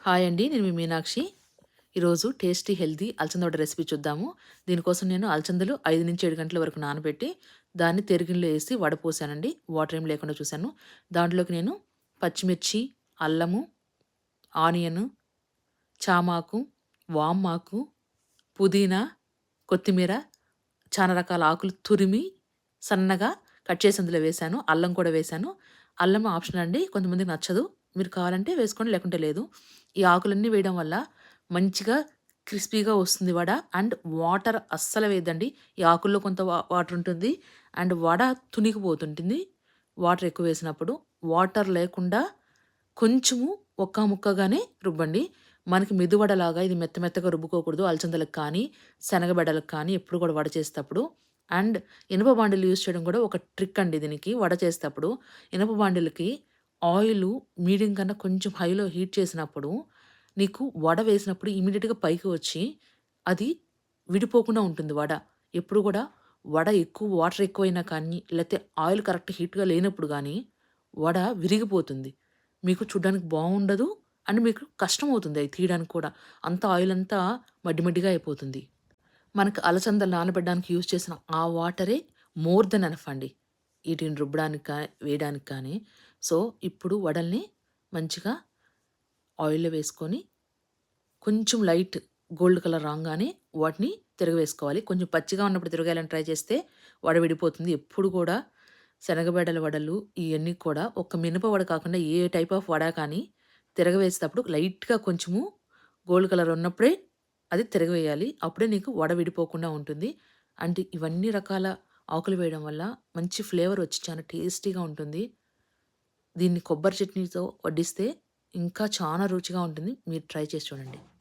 Hi అండి. నేను మీ మీనాక్షి. ఈరోజు టేస్టీ, హెల్తీ అలసంద వడ రెసిపీ చూద్దాము. దీనికోసం నేను అలసందలు 5-7 గంటల వరకు నానబెట్టి, దాన్ని తెరగిలిలో ఏసి వడపోసానండి. వాటర్ ఏమి లేకుండా చూసాను. దాంట్లోకి నేను పచ్చిమిర్చి, అల్లము, ఆనియను, చామాకు, వామాకు, పుదీనా, కొత్తిమీర, చానా రకాల ఆకులు తురిమి సన్నగా కట్ చేసి అందులో వేశాను. అల్లం కూడా వేశాను. అల్లం ఆప్షనల్ అండి. కొంతమందికి నచ్చదు. మీరు కావాలంటే వేసుకోండి, లేకుంటే లేదు. ఈ ఆకులన్నీ వేయడం వల్ల మంచిగా క్రిస్పీగా వస్తుంది వడ. అండ్ వాటర్ అస్సలు వేయద్దండి. ఈ ఆకుల్లో కొంత వాటర్ ఉంటుంది. అండ్ వడ తునిగిపోతుంటుంది వాటర్ ఎక్కువ వేసినప్పుడు. వాటర్ లేకుండా కొంచెము ఒక్క ముక్కగానే రుబ్బండి. మనకి మెదువడలాగా ఇది మెత్త మెత్తగా రుబ్బుకోకూడదు. అలసందలకు కానీ, శనగబెడలకు కానీ ఎప్పుడు కూడా వడ చేసేటప్పుడు. అండ్ ఇనుప బాండిలు యూజ్ చేయడం కూడా ఒక ట్రిక్ అండి దీనికి. వడ చేసేటప్పుడు ఇనుప బాండిలకి ఆయిలు మీడియం కన్నా కొంచెం హైలో హీట్ చేసినప్పుడు నీకు వడ వేసినప్పుడు ఇమ్మీడియేట్‌గా పైకి వచ్చి అది విడిపోకుండా ఉంటుంది వడ. ఎప్పుడు కూడా వడ ఎక్కువ వాటర్ ఎక్కువైనా కానీ, లేతే ఆయిల్ కరెక్ట్ హీట్‌గా లేనప్పుడు గానీ, వడ విరిగిపోతుంది. మీకు చూడ్డానికి బావుండదు. అండ్ మీకు కష్టమవుతుంది అయి తీయడానికి కూడా. అంతా ఆయిల్ అంతా మడ్డి మడ్డిగా అయిపోతుంది. మనకు అలసందలు నానబెట్టడానికి యూజ్ చేసిన ఆ వాటరే మోర్ దెన్ ఎనఫ్ అండి. ఈటిని రుబ్బడానికి వేయడానికి కానీ. సో, ఇప్పుడు వడల్ని మంచిగా ఆయిల్‌లో వేసుకొని కొంచెం లైట్ గోల్డ్ కలర్ రాంగానే వాటిని తిరగవేసుకోవాలి. కొంచెం పచ్చిగా ఉన్నప్పుడు తిరగేయాలని ట్రై చేస్తే వడ విడిపోతుంది. ఎప్పుడు కూడా శనగబెడల వడలు ఇయన్నీ కూడా ఒక్క మినప వడ కాకుండా ఏ టైప్ ఆఫ్ వడ కానీ తిరగవేసేటప్పుడు లైట్‌గా కొంచెము గోల్డ్ కలర్ ఉన్నప్పుడే అది తిరగవేయాలి. అప్పుడే నీకు వడ విడిపోకుండా ఉంటుంది. అంటే ఇవన్నీ రకాల ఆకులు వేయడం వల్ల మంచి ఫ్లేవర్ వచ్చి చాలా టేస్టీగా ఉంటుంది. దీన్ని కొబ్బరి చట్నీతో వడ్డిస్తే ఇంకా చానా రుచిగా ఉంటుంది. మీరు ట్రై చేసి చూడండి.